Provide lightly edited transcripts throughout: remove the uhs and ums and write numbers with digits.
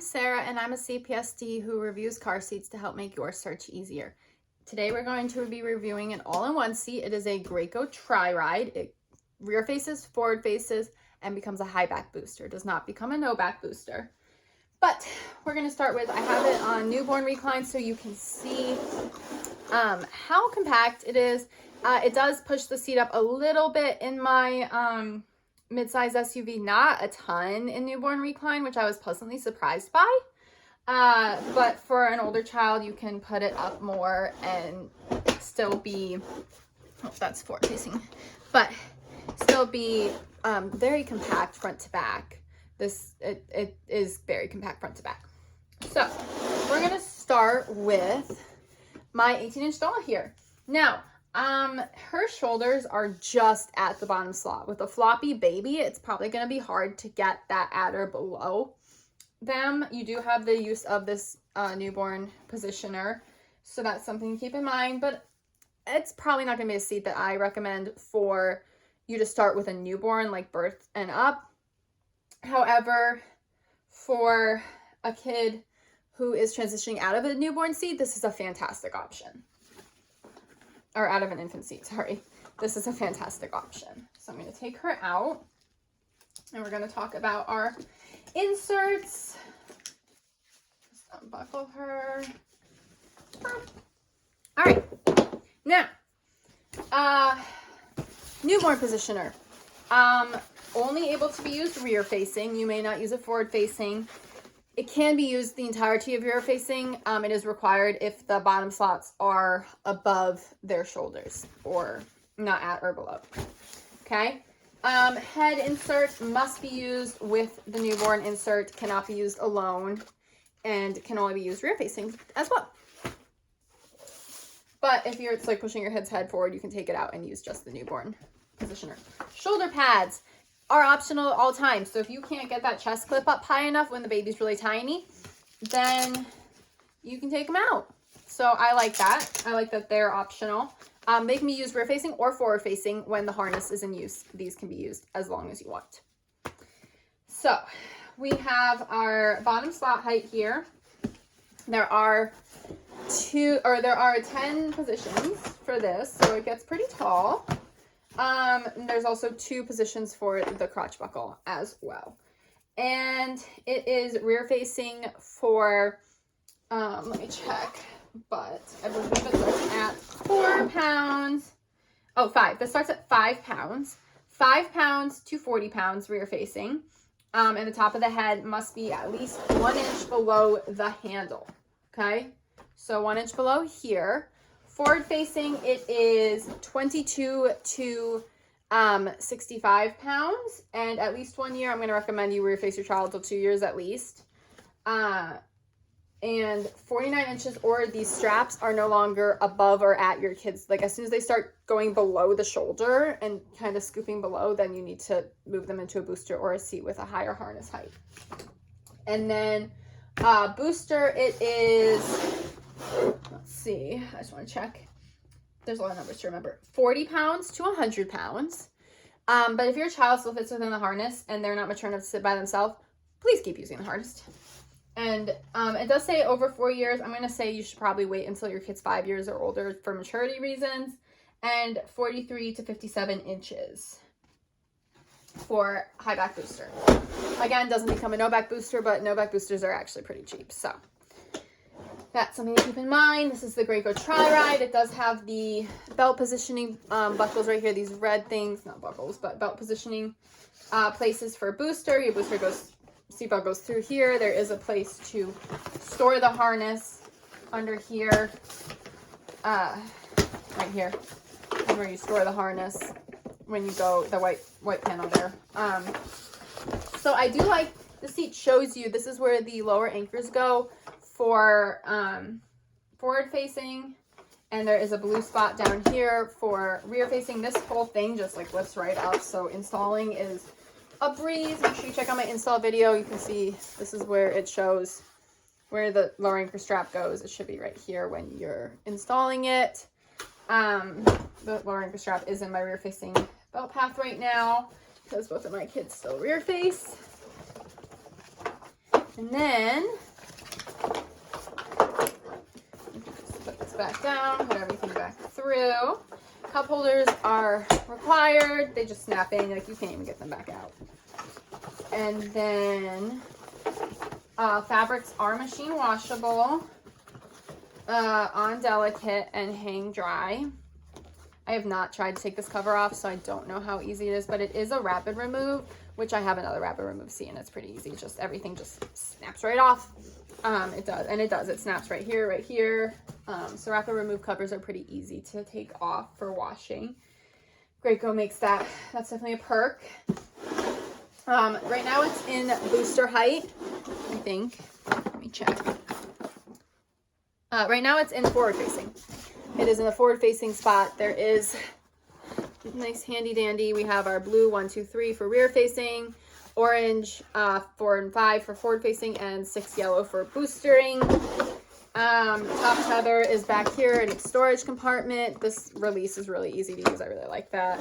Sarah, and I'm a CPST who reviews car seats to help make your search easier. Today we're going to be reviewing an all-in-one seat. It is a Graco Triride. It rear faces, forward faces, and becomes a high back booster. It does not become a no back booster. But we're going to start with, I have it on newborn recline so you can see how compact it is. It does push the seat up a little bit in my mid-size SUV, not a ton in newborn recline, which I was pleasantly surprised by. But for an older child, you can put it up more and still be, oh, that's forward facing, but still be very compact front to back. It is very compact front to back. So we're gonna start with my 18-inch doll here. Now, her shoulders are just at the bottom slot. With a floppy baby, it's probably going to be hard to get that at or below them. You do have the use of this newborn positioner, so that's something to keep in mind, but it's probably not going to be a seat that I recommend for you to start with a newborn, like birth and up. However, for a kid who is transitioning out of a newborn seat, this is a fantastic option. Or out of an infant seat, sorry. This is a fantastic option. So I'm going to take her out, and we're going to talk about our inserts. Just unbuckle her. All right. Now, newborn positioner. Only able to be used rear facing. You may not use it forward facing. It can be used the entirety of rear facing. It is required if the bottom slots are above their shoulders or not at or below. Okay. Head insert must be used with the newborn insert, cannot be used alone, and can only be used rear facing as well. But if it's like pushing your head forward, you can take it out and use just the newborn positioner. Shoulder pads are optional at all times. So if you can't get that chest clip up high enough when the baby's really tiny, then you can take them out. So I like that. I like that they're optional. They can be used rear facing or forward facing when the harness is in use. These can be used as long as you want. So we have our bottom slot height here. There are 10 positions for this, so it gets pretty tall. There's also 2 positions for the crotch buckle as well. And it is rear facing for, let me check, but I believe it starts at 4 pounds. Oh, 5. This starts at 5 pounds. 5 pounds to 40 pounds rear facing. And the top of the head must be at least 1 inch below the handle. Okay. So 1 inch below here. Forward facing, it is 22 to 65 pounds, and at least 1 year. I'm going to recommend you rear face your child till 2 years at least. And 49 inches, or these straps are no longer above or at your kids. Like as soon as they start going below the shoulder and kind of scooping below, then you need to move them into a booster or a seat with a higher harness height. And then booster, it is, let's see, I just want to check. There's a lot of numbers to remember. 40 pounds to 100 pounds. But if your child still fits within the harness and they're not mature enough to sit by themselves, please keep using the harness. And it does say over 4 years. I'm going to say you should probably wait until your kid's 5 years or older for maturity reasons. And 43 to 57 inches for high back booster. Again, doesn't become a no back booster, but no back boosters are actually pretty cheap. So that's something to keep in mind. This is the Graco Triride. It does have the belt positioning buckles right here. These red things, not buckles, but belt positioning places for booster. Your booster seatbelt goes through here. There is a place to store the harness under here, right here, and where you store the harness when you go, the white panel there. So I do like the seat shows you this is where the lower anchors go for forward facing, and there is a blue spot down here for rear facing. This whole thing just like lifts right up, so installing is a breeze. Make sure you check out my install video. You can see this is where it shows where the lower anchor strap goes. It should be right here when you're installing it. The lower anchor strap is in my rear facing belt path right now because both of my kids still rear face. And then just put this back down, put everything back through. Cup holders are required. They just snap in, like you can't even get them back out. And then fabrics are machine washable, on delicate, and hang dry. I have not tried to take this cover off, so I don't know how easy it is, but it is a rapid remove, which I have another rapid remove C, and it's pretty easy. Just everything just snaps right off. It does. It snaps right here, right here. So rapid remove covers are pretty easy to take off for washing. Graco makes that. That's definitely a perk. Right now it's in booster height, I think. Let me check. Right now it's in forward facing. It is in the forward facing spot. There is nice handy dandy. We have our blue 1, 2, 3 for rear facing, orange 4 and 5 for forward facing, and 6 yellow for boostering. Top tether is back here in its storage compartment. This release is really easy to use. I really like that.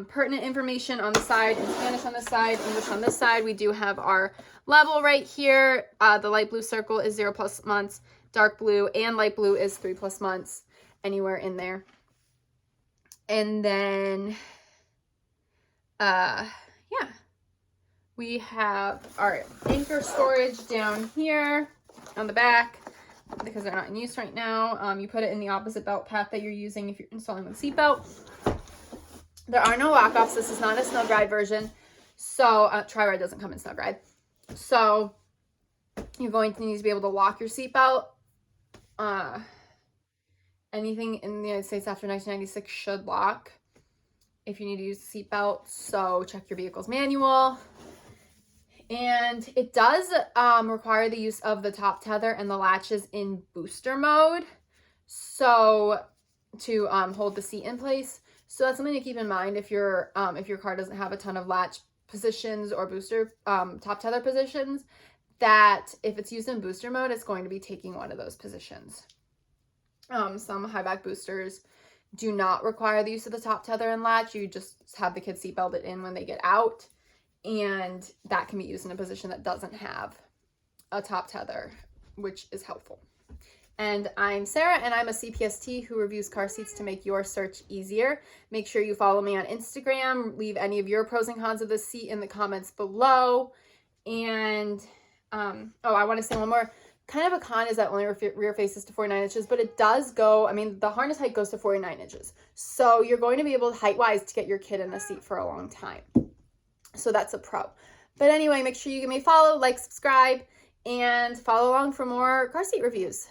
Pertinent information on the side, in Spanish on this side, English on this side. We do have our level right here. The light blue circle is 0+ months. Dark blue and light blue is 3+ months, anywhere in there. And then, yeah, we have our anchor storage down here on the back, because they're not in use right now. You put it in the opposite belt path that you're using if you're installing with seatbelt. There are no lock-offs. This is not a snug ride version. So, Tri-Ride doesn't come in snug ride. So, you're going to need to be able to lock your seatbelt. Anything in the United States after 1996 should lock if you need to use the seatbelt. So, check your vehicle's manual. And it does require the use of the top tether and the latches in booster mode, so to hold the seat in place. So that's something to keep in mind if your car doesn't have a ton of latch positions or booster top tether positions, that if it's used in booster mode, it's going to be taking one of those positions. Some high back boosters do not require the use of the top tether and latch. You just have the kids seat belted in when they get out. And that can be used in a position that doesn't have a top tether, which is helpful. And I'm Sarah, and I'm a CPST who reviews car seats to make your search easier. Make sure you follow me on Instagram. Leave any of your pros and cons of this seat in the comments below. And, I want to say one more. Kind of a con is that only rear faces to 49 inches, but it does go, the harness height goes to 49 inches. So you're going to be able, height-wise, to get your kid in the seat for a long time. So that's a pro. But anyway, make sure you give me a follow, like, subscribe, and follow along for more car seat reviews.